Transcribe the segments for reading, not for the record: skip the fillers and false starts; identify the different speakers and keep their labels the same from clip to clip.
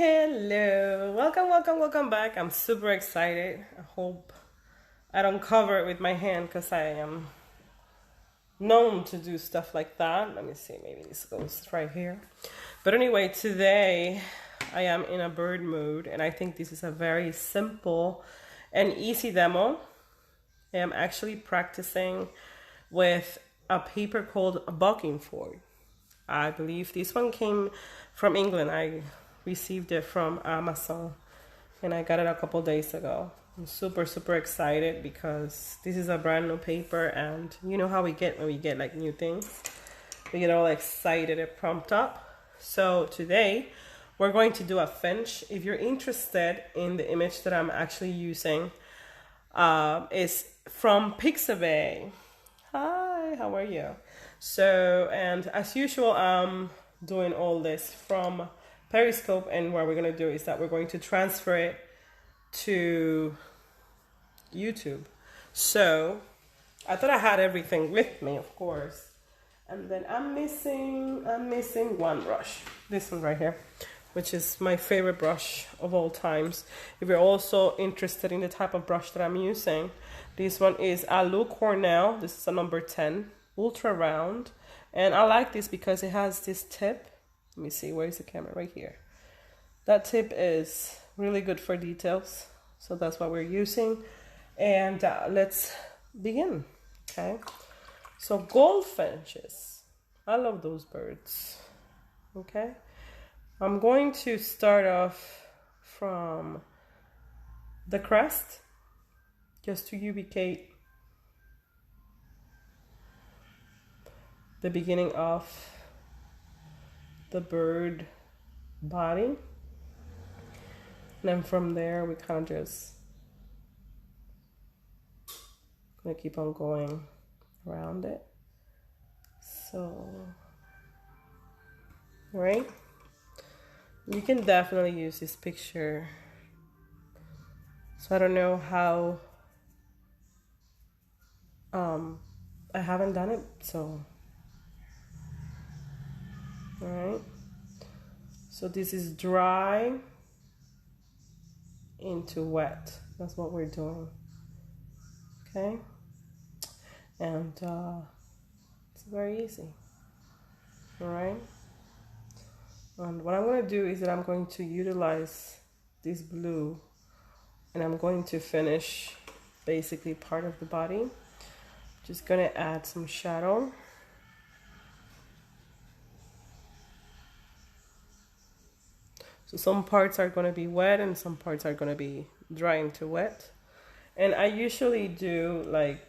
Speaker 1: Hello, welcome back. I'm super excited. I hope I don't cover it with my hand because I am known to do stuff like that. Let me see, maybe this goes right here. But anyway, today I am in a bird mood and I think this is a very simple and easy demo. I am actually practicing with a paper called Bockingford. I believe this one came from England. I received it from Amazon and I got it a couple days ago. I'm super excited because this is a brand new paper, and you know how we get when we get like new things, we get all excited and pumped up. So today we're going to do a finch. If you're interested in the image that I'm actually using, is from Pixabay. Hi, how are you? So, and as usual, I'm doing all this from Periscope, and what we're going to do is that we're going to transfer it to YouTube. So, I thought I had everything with me, of course. And then I'm missing one brush. This one right here, which is my favorite brush of all times. If you're also interested in the type of brush that I'm using, this one is a Lou Cornell. This is a number 10, ultra round. And I like this because it has this tip. Let me see, where's the camera? Right here. That tip is really good for details. So that's what we're using. And let's begin, okay? So goldfinches. I love those birds, okay? I'm going to start off from the crest, just to ubicate the beginning of the bird body. And then from there, we kind of just gonna keep on going around it. So, right? You can definitely use this picture. So I don't know how, I haven't done it, so, all right. So this is dry into wet. That's what we're doing, okay? And it's very easy, all right? And what I'm going to do is that I'm going to utilize this blue, and I'm going to finish basically part of the body. Just going to add some shadow. So some parts are going to be wet and some parts are going to be dry into wet. And I usually do like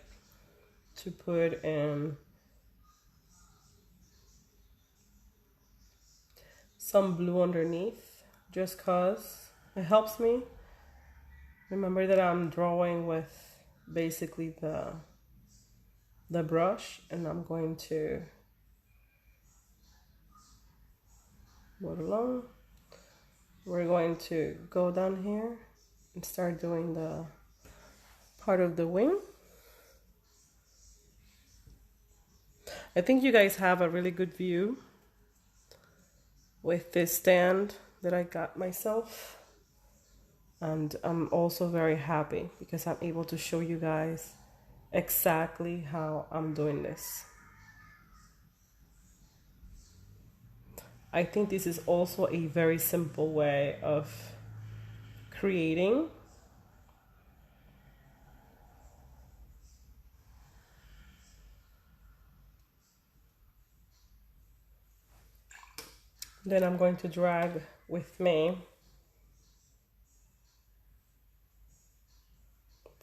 Speaker 1: to put in some blue underneath, just cause it helps me. Remember that I'm drawing with basically the brush, and I'm going to go along. We're going to go down here and start doing the part of the wing. I think you guys have a really good view with this stand that I got myself. And I'm also very happy because I'm able to show you guys exactly how I'm doing this. I think this is also a very simple way of creating. Then I'm going to drag with me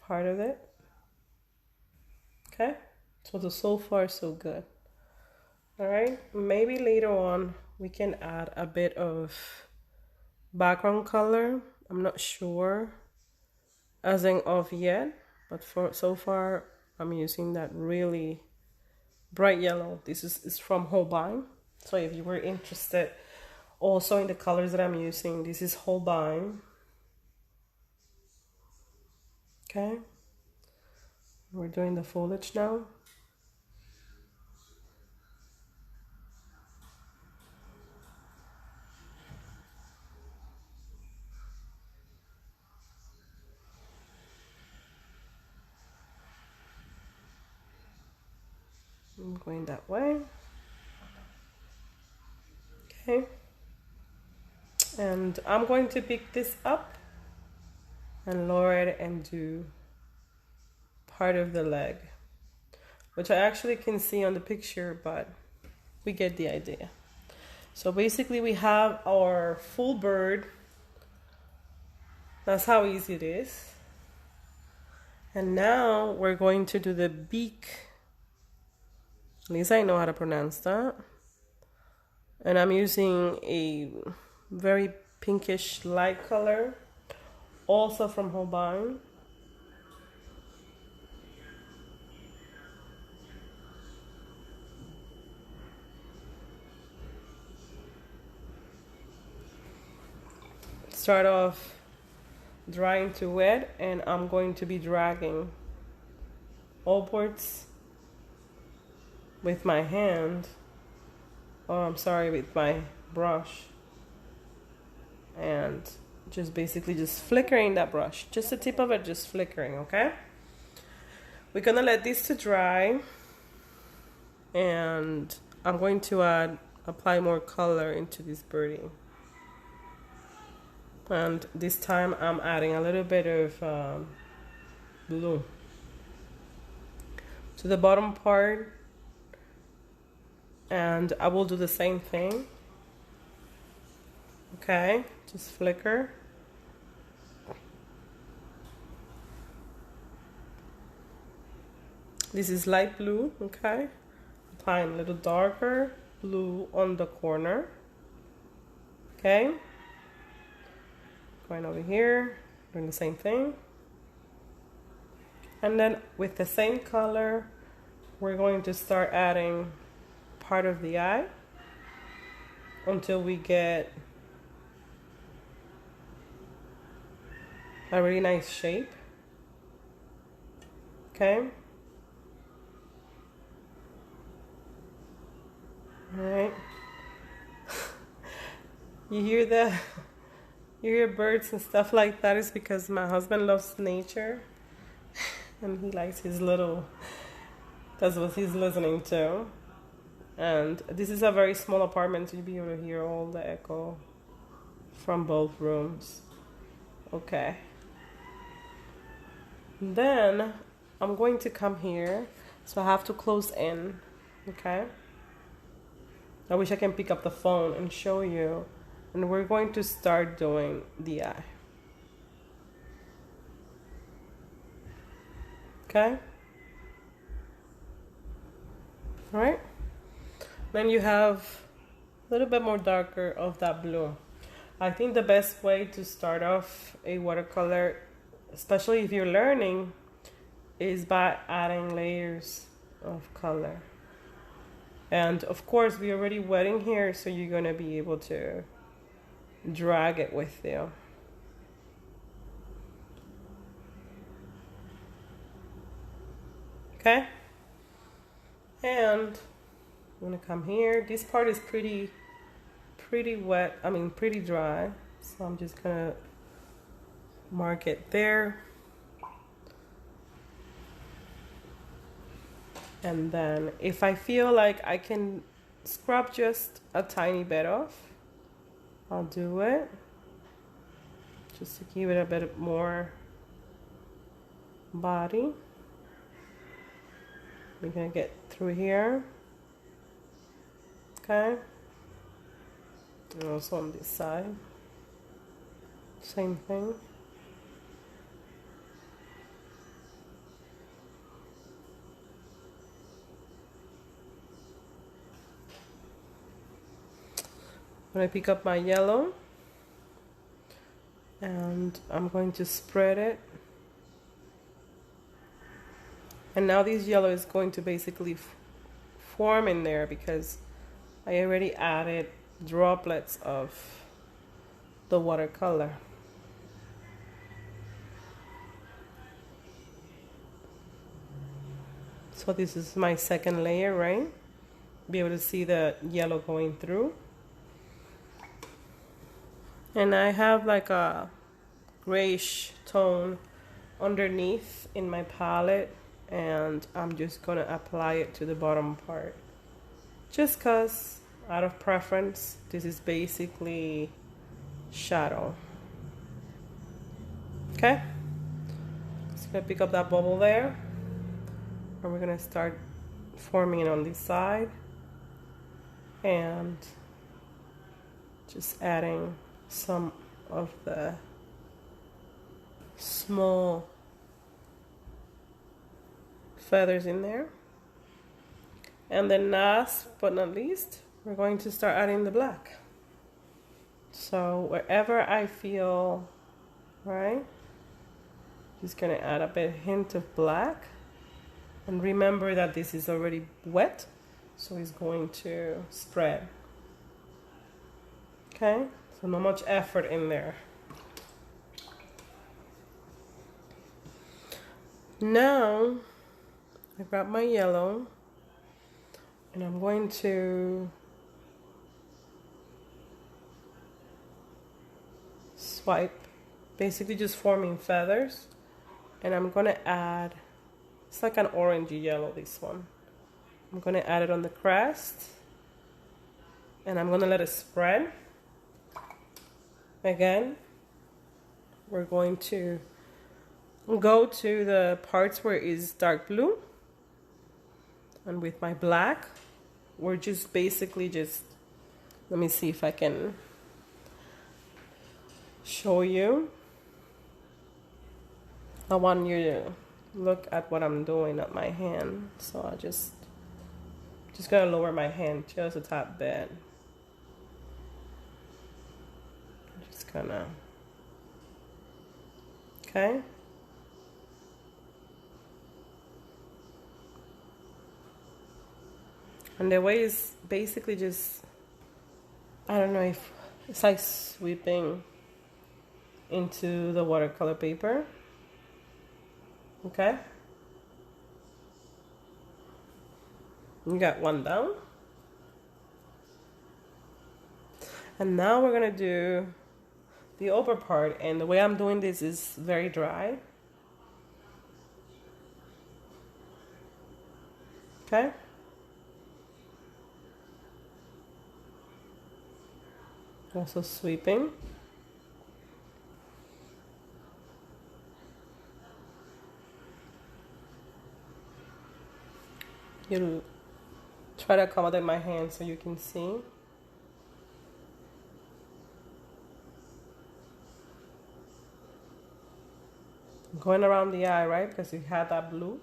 Speaker 1: part of it. Okay, so far so good. All right, maybe later on we can add a bit of background color. I'm not sure as in of yet, but for so far I'm using that really bright yellow. This is from Holbein. So if you were interested also in the colors that I'm using, this is Holbein. Okay, we're doing the foliage now. I'm going that way. Okay. And I'm going to pick this up and lower it and do part of the leg, which I actually can see on the picture, but we get the idea. So basically we have our full bird. That's how easy it is. And now we're going to do the beak. At least I know how to pronounce that. And I'm using a very pinkish light color, also from Holbein. Start off drying to wet, and I'm going to be dragging upwards with my hand, or I'm sorry, with my brush, and just basically just flickering that brush, just the tip of it, just flickering. Okay, we're gonna let this to dry, and I'm going to apply more color into this birdie. And this time I'm adding a little bit of blue to the bottom part, and I will do the same thing. Okay, just flicker. This is light blue. Okay, applying a little darker blue on the corner. Okay, going over here, doing the same thing. And then with the same color, we're going to start adding part of the eye until we get a really nice shape. Okay. All right. You hear that? You hear birds and stuff like that. Is because my husband loves nature and he likes his little, that's what he's listening to. And this is a very small apartment, so you'll be able to hear all the echo from both rooms. Okay. Then I'm going to come here, so I have to close in. Okay. I wish I can pick up the phone and show you. And we're going to start doing the eye. Okay? Alright? Then you have a little bit more darker of that blue. I think the best way to start off a watercolor, especially if you're learning, is by adding layers of color. And of course, we're already wetting here, so you're going to be able to drag it with you. Okay? And I'm gonna come here. This part is pretty wet, pretty dry. So I'm just gonna mark it there. And then if I feel like I can scrub just a tiny bit off, I'll do it, just to give it a bit more body. We're gonna get through here. Okay. And also on this side, same thing. I'm gonna pick up my yellow and I'm going to spread it. And now this yellow is going to basically form in there because I already added droplets of the watercolor. So this is my second layer, right? Be able to see the yellow going through. And I have like a grayish tone underneath in my palette and I'm just gonna apply it to the bottom part. Just cause, out of preference, this is basically shadow. Okay? Just gonna pick up that bubble there, and we're gonna start forming it on this side, and just adding some of the small feathers in there. And then last but not least, we're going to start adding the black. So wherever I feel, right, just gonna add a bit hint of black. And remember that this is already wet, so it's going to spread. Okay, so not much effort in there. Now, I grab my yellow, and I'm going to swipe, basically just forming feathers, and I'm gonna add, it's like an orangey yellow, this one. I'm gonna add it on the crest, and I'm gonna let it spread. Again, we're going to go to the parts where it is dark blue, and with my black, we're just basically just, let me see if I can show you. I want you to look at what I'm doing at my hand, so I just gonna lower my hand just a tad bit. Just gonna, okay. And the way is basically just, I don't know if it's like sweeping into the watercolor paper. Okay. You got one down. And now we're gonna do the upper part, and the way I'm doing this is very dry. Okay. Also sweeping. You try to accommodate my hand so you can see. Going around the eye, right? Because you had that blue.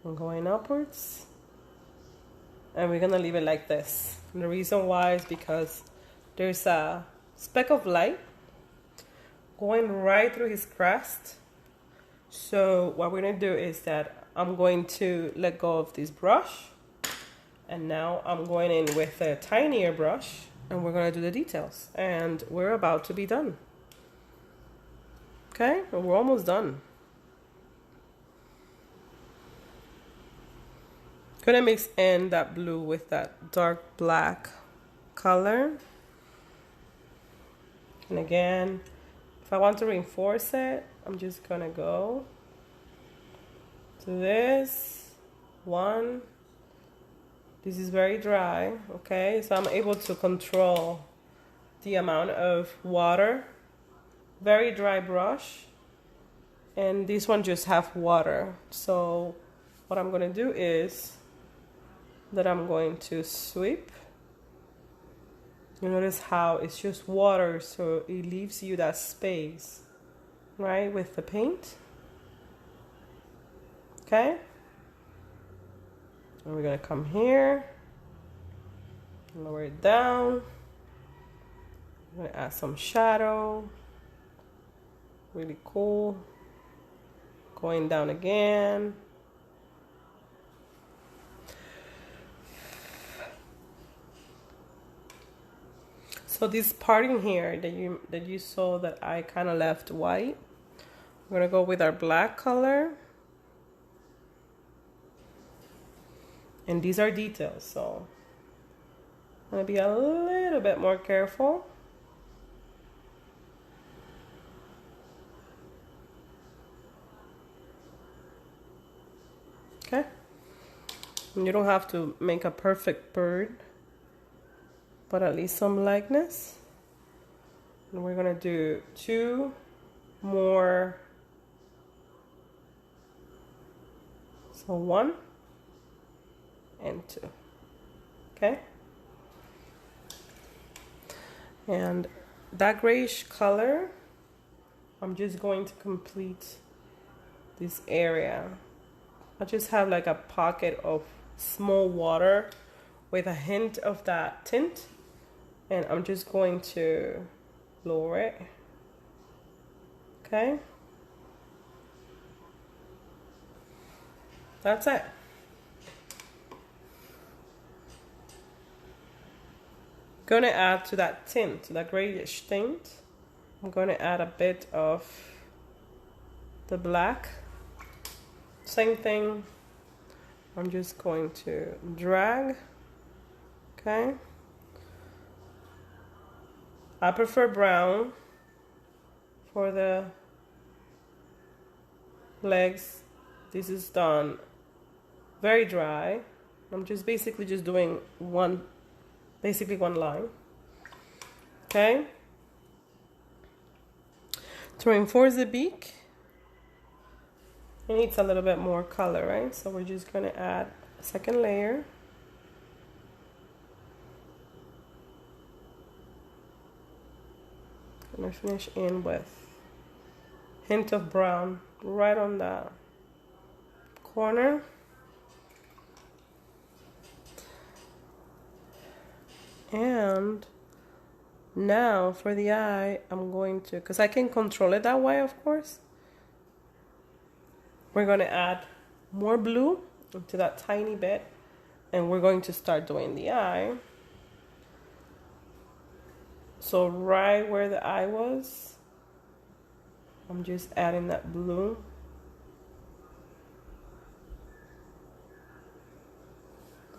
Speaker 1: And going upwards. And we're gonna leave it like this. And the reason why is because there's a speck of light going right through his crest. So what we're gonna do is that I'm going to let go of this brush, and now I'm going in with a tinier brush, and we're gonna do the details, and we're about to be done. Okay, and we're almost done. Gonna mix in that blue with that dark black color. And again, if I want to reinforce it, I'm just gonna go to this one. This is very dry, okay? So I'm able to control the amount of water. Very dry brush. And this one just have water. So what I'm gonna do is that I'm going to sweep. You notice how it's just water, so it leaves you that space, right, with the paint. Okay? And we're gonna come here, lower it down. I'm gonna add some shadow. Really cool. Going down again. So this part in here that you saw that I kind of left white, we're gonna go with our black color, and these are details, so I'm gonna be a little bit more careful. You don't have to make a perfect bird, but at least some likeness. And we're gonna do 2 more. So 1 and 2. Okay? And that grayish color, I'm just going to complete this area. I just have like a pocket of small water with a hint of that tint, and I'm just going to lower it. Okay, that's it. Gonna add to that tint, to that grayish tint, I'm gonna add a bit of the black. Same thing, I'm just going to drag. Okay, I prefer brown for the legs. This is done very dry. I'm just basically just doing one line. Okay, to reinforce the beak, it needs a little bit more color, right? So we're just gonna add a second layer. Gonna finish in with hint of brown right on that corner. And now for the eye, I'm going to, because I can control it that way, of course, we're going to add more blue into that tiny bit, and we're going to start doing the eye. So right where the eye was, I'm just adding that blue.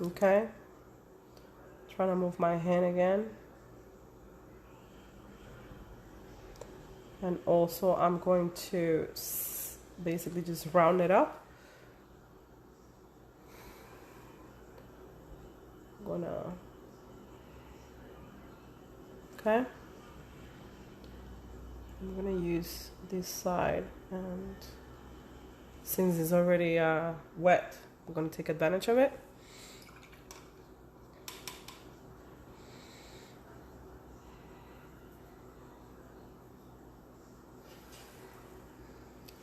Speaker 1: Okay, trying to move my hand again. And also I'm going to basically just round it up. Okay, I'm gonna use this side, and since it's already wet, I'm gonna take advantage of it.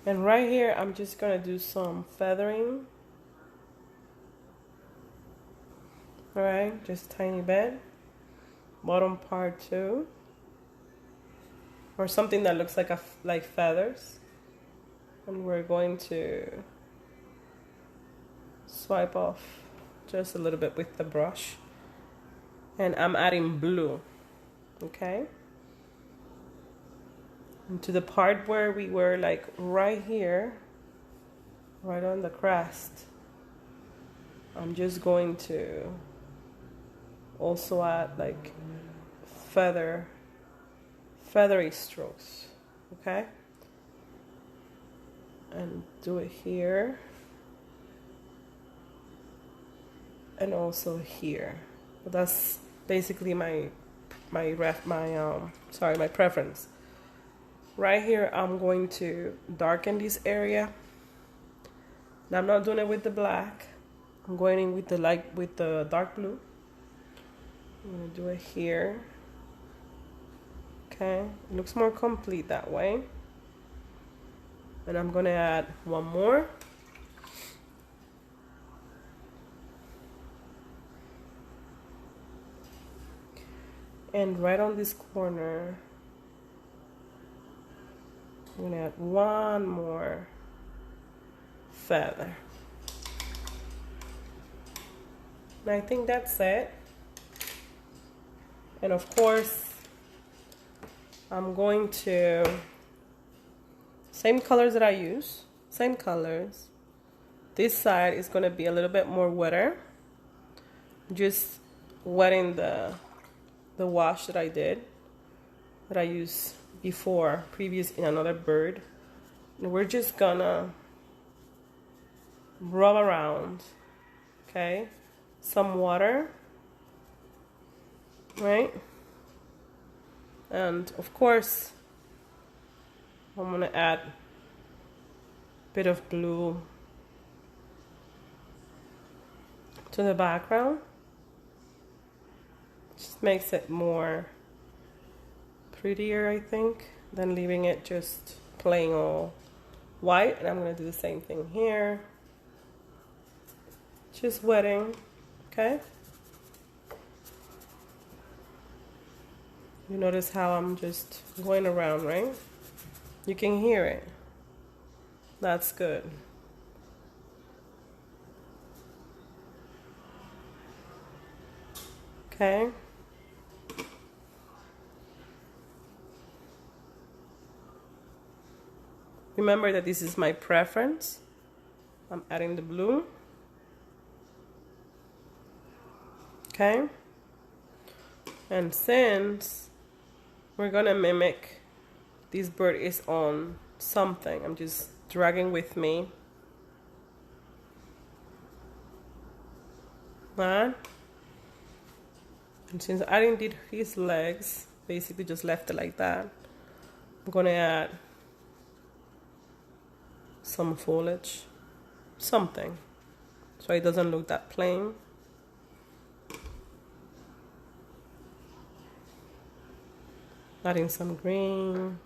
Speaker 1: And right here, I'm just gonna do some feathering. All right, just a tiny bit. Bottom part too, or something that looks like feathers. And we're going to swipe off just a little bit with the brush. And I'm adding blue. Okay. And to the part where we were like right here, right on the crest, I'm just going to also add like feathery strokes. Okay, and do it here and also here. But that's basically my preference. Right here, I'm going to darken this area. Now I'm not doing it with the black. I'm going in with the dark blue. I'm gonna do it here. Okay, it looks more complete that way. And I'm gonna add one more. And right on this corner, I'm gonna add one more feather. And I think that's it. And of course, I'm going to, same colors that I use, same colors. This side is going to be a little bit more wetter. Just wetting the wash that I used before, previous in another bird. And we're just gonna rub around, Okay, some water, right? And of course, I'm gonna add a bit of blue to the background. Just makes it more prettier, I think, than leaving it just plain all white. And I'm gonna do the same thing here. Just wetting, okay? You notice how I'm just going around, right? You can hear it. That's good. Okay. Remember that this is my preference. I'm adding the blue. Okay. And since we're gonna mimic, this bird is on something, I'm just dragging with me. Right? And since I didn't did his legs, basically just left it like that, I'm gonna add some foliage, something, so it doesn't look that plain. Adding some green.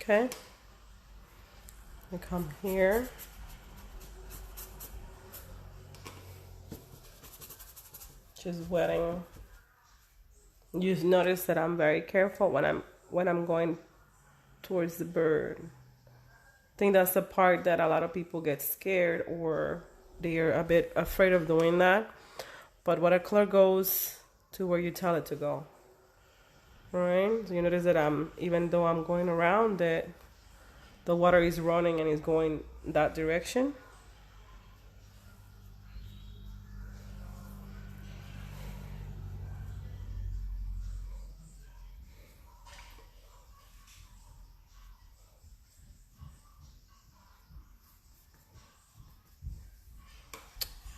Speaker 1: Okay. I come here. Just wetting. You notice that I'm very careful when I'm going towards the bird. I think that's the part that a lot of people get scared, or they're a bit afraid of doing that. But watercolor goes to where you tell it to go. Alright, so you notice that even though I'm going around it, the water is running and is going that direction.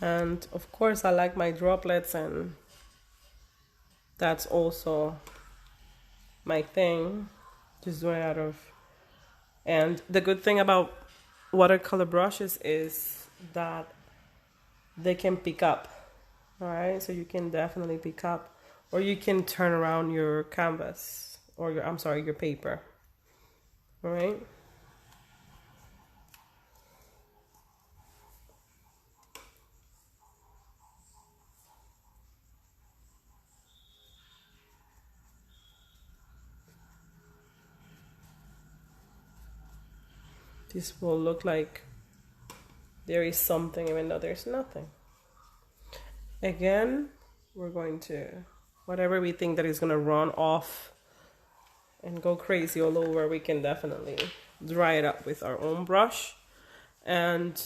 Speaker 1: And of course, I like my droplets, and that's also my thing. Just doing it out of. And the good thing about watercolor brushes is that they can pick up. All right, so you can definitely pick up, or you can turn around your canvas, or your paper. All right. This will look like there is something even though there's nothing. Again, we're going to, whatever we think that is going to run off and go crazy all over, we can definitely dry it up with our own brush. And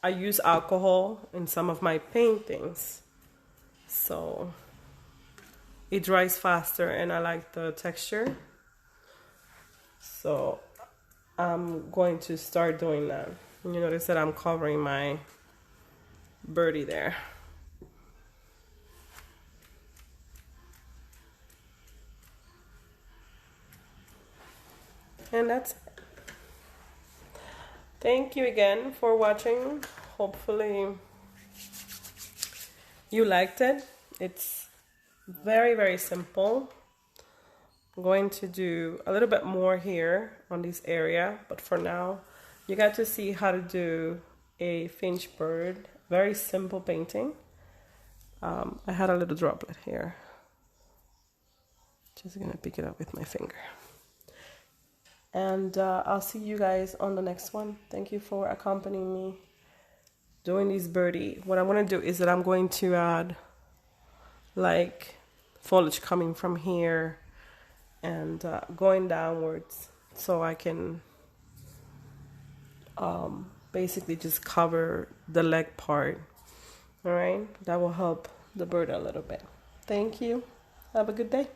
Speaker 1: I use alcohol in some of my paintings, so it dries faster and I like the texture. So I'm going to start doing that. You notice that I'm covering my birdie there. And that's it. Thank you again for watching. Hopefully you liked it. It's very, very simple. I'm going to do a little bit more here on this area, but for now you got to see how to do a finch bird. Very simple painting. I had a little droplet here. Just gonna pick it up with my finger. And I'll see you guys on the next one. Thank you for accompanying me doing this birdie. What I'm gonna do is that I'm going to add like foliage coming from here and going downwards, so I can basically just cover the leg part. All right, that will help the bird a little bit. Thank you. Have a good day.